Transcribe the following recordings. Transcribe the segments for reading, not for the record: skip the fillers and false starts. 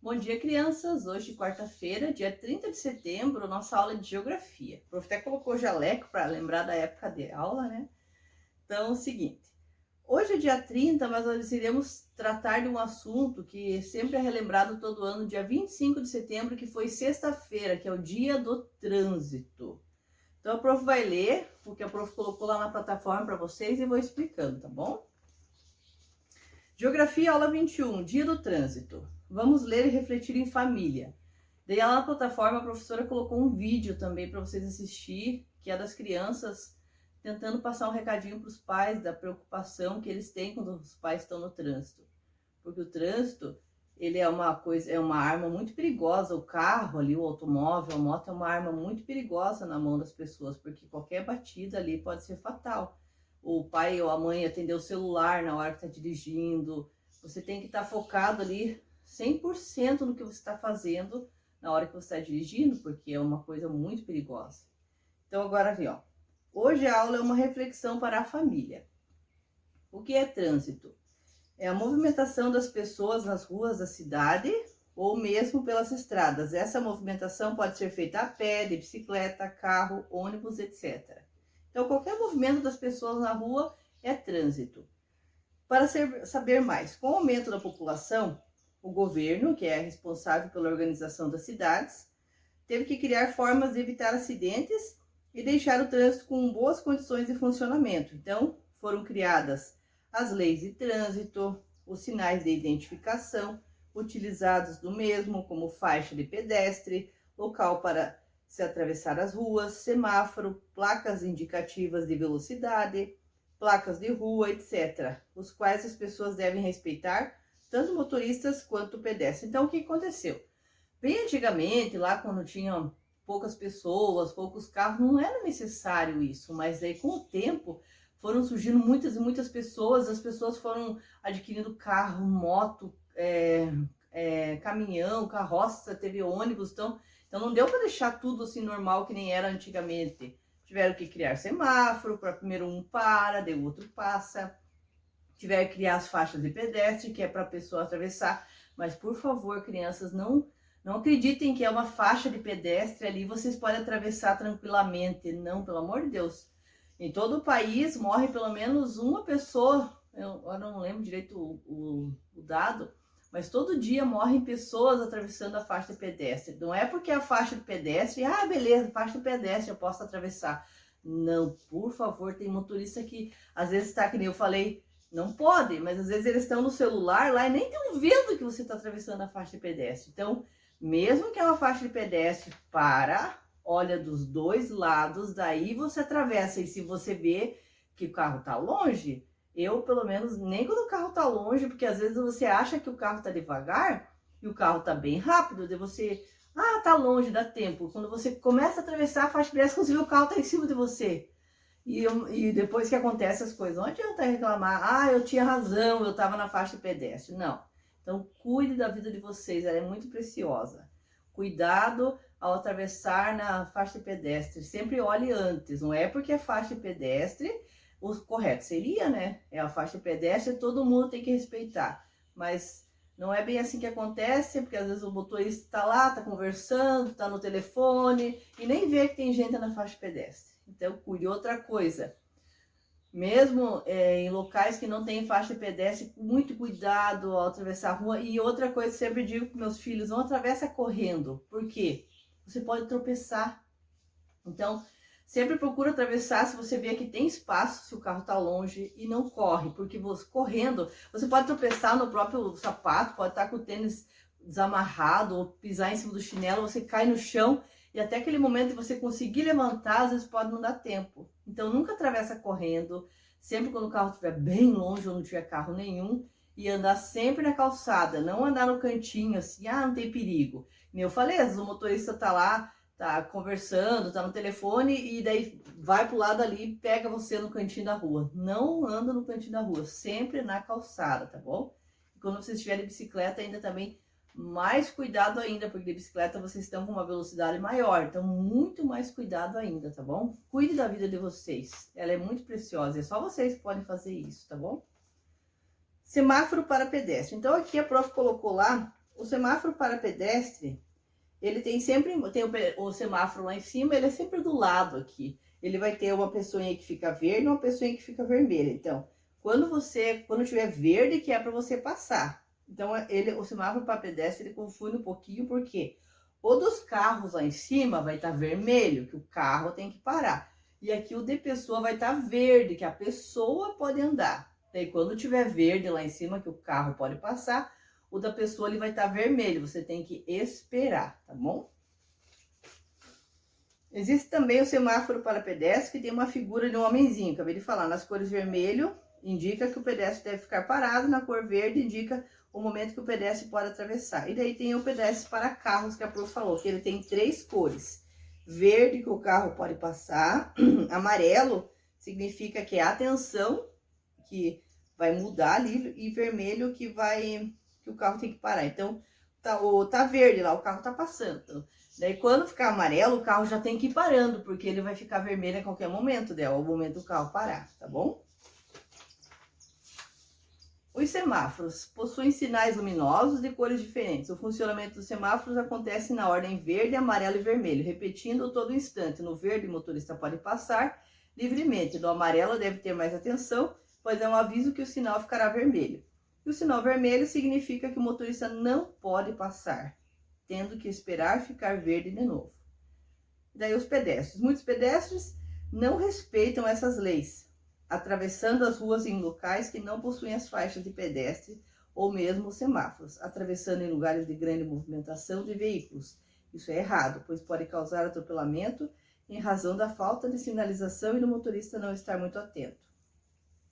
Bom dia, crianças! Hoje, quarta-feira, dia 30 de setembro, nossa aula de geografia. O prof até colocou jaleco para lembrar da época de aula, né? Então, é o seguinte. Hoje é dia 30, mas nós iremos tratar de um assunto que sempre é relembrado todo ano, dia 25 de setembro, que foi sexta-feira, que é o dia do trânsito. Então, a prof vai ler o que a prof colocou lá na plataforma para vocês e vou explicando, tá bom? Geografia, aula 21, dia do trânsito. Vamos ler e refletir em família. Daí lá na plataforma a professora colocou um vídeo também para vocês assistir, que é das crianças tentando passar um recadinho para os pais da preocupação que eles têm quando os pais estão no trânsito. Porque o trânsito, ele é uma arma muito perigosa. O carro ali, o automóvel, a moto é uma arma muito perigosa na mão das pessoas, porque qualquer batida ali pode ser fatal. O pai ou a mãe atender o celular na hora que está dirigindo. Você tem que estar focado ali 100% no que você está fazendo na hora que você está dirigindo, porque é uma coisa muito perigosa. Então agora aqui, ó. Hoje a aula é uma reflexão para a família. O que é trânsito? É a movimentação das pessoas nas ruas da cidade ou mesmo pelas estradas. Essa movimentação pode ser feita a pé, de bicicleta, carro, ônibus, etc. Então, qualquer movimento das pessoas na rua é trânsito. Para saber mais, com o aumento da população, o governo, que é responsável pela organização das cidades, teve que criar formas de evitar acidentes e deixar o trânsito com boas condições de funcionamento. Então, foram criadas as leis de trânsito, os sinais de identificação utilizados do mesmo, como faixa de pedestre, local para se atravessar as ruas, semáforo, placas indicativas de velocidade, placas de rua, etc., os quais as pessoas devem respeitar, tanto motoristas quanto pedestres. Então, o que aconteceu? Bem antigamente, lá quando tinham poucas pessoas, poucos carros, não era necessário isso, mas aí com o tempo foram surgindo muitas e muitas pessoas, as pessoas foram adquirindo carro, moto, caminhão, carroça, teve ônibus, então não deu para deixar tudo assim normal que nem era antigamente. Tiveram que criar semáforo, para primeiro um para, daí o outro passa. Tiveram que criar as faixas de pedestre, que é para a pessoa atravessar. Mas, por favor, crianças, não acreditem que é uma faixa de pedestre ali, vocês podem atravessar tranquilamente. Não, pelo amor de Deus. Em todo o país morre pelo menos uma pessoa, eu não lembro direito o dado, mas todo dia morrem pessoas atravessando a faixa de pedestre. Não é porque a faixa de pedestre, beleza, faixa de pedestre, eu posso atravessar. Não, por favor, tem motorista que às vezes está, que nem eu falei, não pode, mas às vezes eles estão no celular lá e nem estão vendo que você está atravessando a faixa de pedestre. Então, mesmo que é uma faixa de pedestre, olha dos dois lados, daí você atravessa. E se você vê que o carro está longe, eu, pelo menos, nem quando o carro tá longe, porque às vezes você acha que o carro tá devagar e o carro tá bem rápido, daí você, tá longe, dá tempo. Quando você começa a atravessar a faixa de pedestre, quando você vê o carro tá em cima de você. E depois que acontece as coisas, não adianta reclamar, eu tinha razão, eu tava na faixa de pedestre. Não. Então, cuide da vida de vocês, ela é muito preciosa. Cuidado ao atravessar na faixa de pedestre. Sempre olhe antes, não é porque é faixa de pedestre. O correto seria, né? É a faixa de pedestre, todo mundo tem que respeitar. Mas não é bem assim que acontece, porque às vezes o motorista tá lá, tá conversando, tá no telefone e nem vê que tem gente na faixa de pedestre. Então, cuide. Outra coisa, mesmo em locais que não tem faixa de pedestre, muito cuidado ao atravessar a rua. E outra coisa, sempre digo para meus filhos, não atravessa correndo. Por quê? Você pode tropeçar. Então, sempre procura atravessar se você vê que tem espaço, se o carro está longe, e não corre, porque você correndo, você pode tropeçar no próprio sapato, pode estar com o tênis desamarrado, ou pisar em cima do chinelo, você cai no chão, e até aquele momento de você conseguir levantar, às vezes pode não dar tempo. Então, nunca atravessa correndo, sempre quando o carro estiver bem longe ou não tiver carro nenhum, e andar sempre na calçada, não andar no cantinho assim, não tem perigo. Como eu falei, às vezes o motorista tá lá, tá conversando, tá no telefone e daí vai pro lado ali e pega você no cantinho da rua. Não anda no cantinho da rua, sempre na calçada, tá bom? E quando você estiver de bicicleta, ainda também mais cuidado ainda, porque de bicicleta vocês estão com uma velocidade maior, então muito mais cuidado ainda, tá bom? Cuide da vida de vocês, ela é muito preciosa, é só vocês que podem fazer isso, tá bom? Semáforo para pedestre. Então aqui a prof colocou lá o semáforo para pedestre, ele tem sempre, o semáforo lá em cima, ele é sempre do lado aqui. Ele vai ter uma pessoinha que fica verde e uma pessoinha que fica vermelha. Então, quando tiver verde, que é para você passar. Então, o semáforo para pedestre, ele confunde um pouquinho, porque o dos carros lá em cima vai estar vermelho, que o carro tem que parar. E aqui o de pessoa vai estar verde, que a pessoa pode andar. Daí, quando tiver verde lá em cima, que o carro pode passar, o da pessoa ele vai estar vermelho. Você tem que esperar, tá bom? Existe também o semáforo para pedestre, que tem uma figura de um homenzinho. Acabei de falar, nas cores vermelho, indica que o pedestre deve ficar parado. Na cor verde, indica o momento que o pedestre pode atravessar. E daí tem o pedestre para carros, que a Pro falou, que ele tem 3 cores. Verde, que o carro pode passar. Amarelo significa que é atenção, que vai mudar ali. E vermelho, que o carro tem que parar. Então, tá verde lá, o carro tá passando. Então, daí, quando ficar amarelo, o carro já tem que ir parando, porque ele vai ficar vermelho a qualquer momento, né? O momento do carro parar, tá bom? Os semáforos possuem sinais luminosos de cores diferentes. O funcionamento dos semáforos acontece na ordem verde, amarelo e vermelho, repetindo todo instante. No verde, o motorista pode passar livremente. No amarelo, deve ter mais atenção, pois é um aviso que o sinal ficará vermelho. E o sinal vermelho significa que o motorista não pode passar, tendo que esperar ficar verde de novo. Daí os pedestres. Muitos pedestres não respeitam essas leis, atravessando as ruas em locais que não possuem as faixas de pedestre ou mesmo os semáforos, atravessando em lugares de grande movimentação de veículos. Isso é errado, pois pode causar atropelamento em razão da falta de sinalização e do motorista não estar muito atento.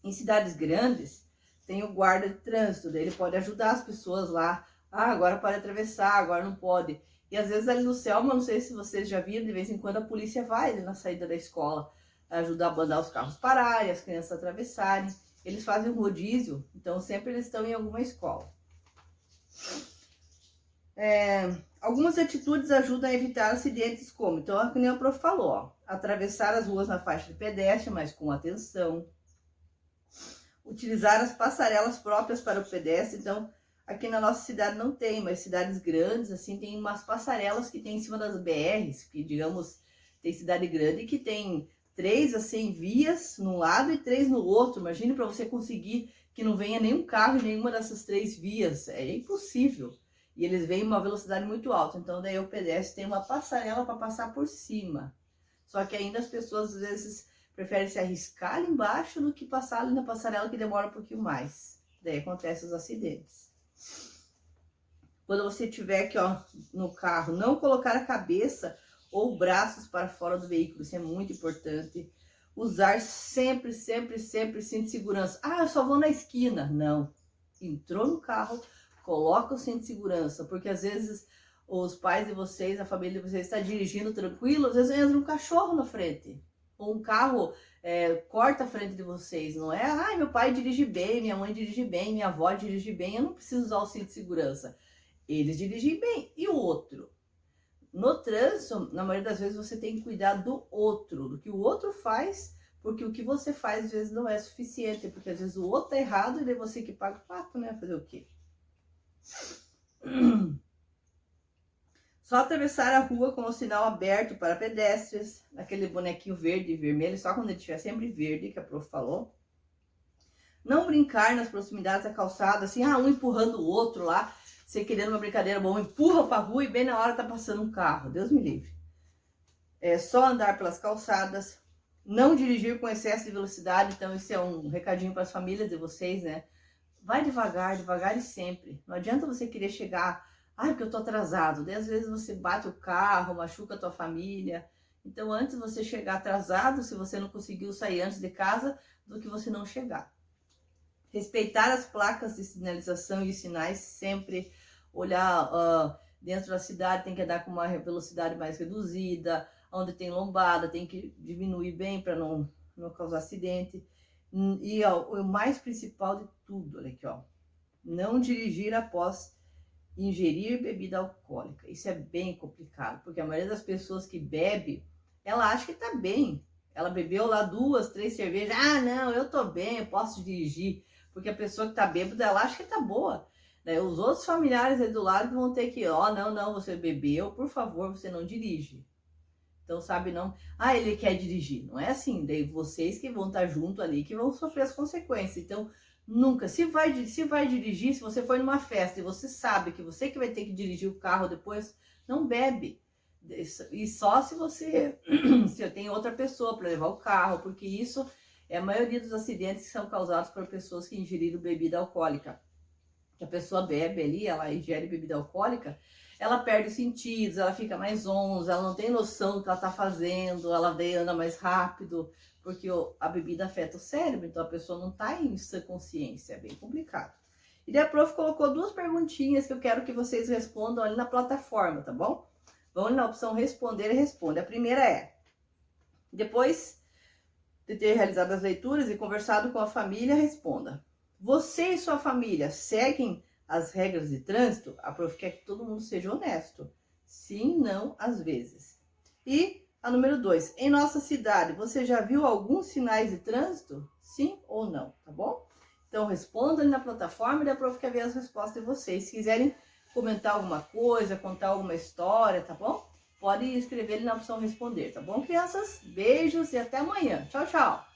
Em cidades grandes, tem o guarda de trânsito, ele pode ajudar as pessoas lá. Agora pode atravessar, agora não pode. E às vezes ali no Selma, não sei se vocês já viram, de vez em quando a polícia vai ali na saída da escola, ajudar a mandar os carros pararem, as crianças atravessarem. Eles fazem um rodízio, então sempre eles estão em alguma escola. Algumas atitudes ajudam a evitar acidentes como, então, como a Prof falou, ó, atravessar as ruas na faixa de pedestre, mas com atenção. Utilizar as passarelas próprias para o pedestre. Então, aqui na nossa cidade não tem, mas cidades grandes, assim, tem umas passarelas que tem em cima das BRs, que, digamos, tem cidade grande que tem 3, assim, vias num lado e 3 no outro. Imagine para você conseguir que não venha nenhum carro em nenhuma dessas 3 vias. É impossível. E eles vêm em uma velocidade muito alta. Então, daí o pedestre tem uma passarela para passar por cima. Só que ainda as pessoas, às vezes, preferem se arriscar ali embaixo do que passar ali na passarela, que demora um pouquinho mais. Daí acontecem os acidentes. Quando você estiver aqui, ó, no carro, não colocar a cabeça ou braços para fora do veículo. Isso é muito importante. Usar sempre, sempre, sempre cinto de segurança. Eu só vou na esquina. Não. Entrou no carro, coloca o cinto de segurança, porque às vezes os pais de vocês, a família de vocês está dirigindo tranquilo, às vezes entra um cachorro na frente. Ou um carro corta a frente de vocês, não é? Meu pai dirige bem, minha mãe dirige bem, minha avó dirige bem, eu não preciso usar o cinto de segurança. Eles dirigem bem. E o outro? No trânsito, na maioria das vezes, você tem que cuidar do outro, do que o outro faz, porque o que você faz, às vezes, não é suficiente, porque às vezes o outro tá errado e é você que paga o pato, né? Fazer o quê? Só atravessar a rua com o sinal aberto para pedestres, aquele bonequinho verde e vermelho, só quando ele estiver sempre verde, que a Prof falou. Não brincar nas proximidades da calçada, assim, um empurrando o outro lá, você querendo uma brincadeira boa, empurra para a rua e bem na hora tá passando um carro, Deus me livre. É só andar pelas calçadas, não dirigir com excesso de velocidade, então isso é um recadinho para as famílias de vocês, né? Vai devagar, devagar e sempre. Não adianta você querer chegar, porque eu tô atrasado. Daí, às vezes você bate o carro, machuca a tua família. Então, antes você chegar atrasado, se você não conseguiu sair antes de casa, do que você não chegar. Respeitar as placas de sinalização e sinais sempre. Olhar dentro da cidade, tem que andar com uma velocidade mais reduzida. Onde tem lombada, tem que diminuir bem para não causar acidente. E o mais principal de tudo, olha aqui, ó. Não dirigir após ingerir bebida alcoólica. Isso é bem complicado, porque a maioria das pessoas que bebe, ela acha que tá bem. Ela bebeu lá 2, 3 cervejas. Não, eu tô bem, eu posso dirigir. Porque a pessoa que tá bêbada, ela acha que tá boa. Daí os outros familiares aí do lado que vão ter que, ó, não, você bebeu, por favor, você não dirige. Então, sabe, não, ele quer dirigir. Não é assim, daí vocês que vão estar junto ali, que vão sofrer as consequências. Então, nunca, se vai dirigir, se você for numa festa e você sabe que você que vai ter que dirigir o carro depois, não bebe. E só se você se tem outra pessoa para levar o carro, porque isso é a maioria dos acidentes que são causados por pessoas que ingeriram bebida alcoólica. Que a pessoa bebe ali, ela ingere bebida alcoólica, ela perde os sentidos, ela fica mais zonza, ela não tem noção do que ela tá fazendo, ela daí anda mais rápido, porque a bebida afeta o cérebro, então a pessoa não tá em sã consciência, é bem complicado. E daí a prof colocou 2 perguntinhas que eu quero que vocês respondam ali na plataforma, tá bom? Vão ali na opção responder e responde. A primeira é, depois de ter realizado as leituras e conversado com a família, responda. Você e sua família seguem as regras de trânsito? A prof quer que todo mundo seja honesto. Sim, não, às vezes. E a número 2, em nossa cidade, você já viu alguns sinais de trânsito? Sim ou não, tá bom? Então responda ali na plataforma e a prof quer ver as respostas de vocês. Se quiserem comentar alguma coisa, contar alguma história, tá bom? Pode escrever ali na opção responder, tá bom, crianças? Beijos e até amanhã. Tchau, tchau!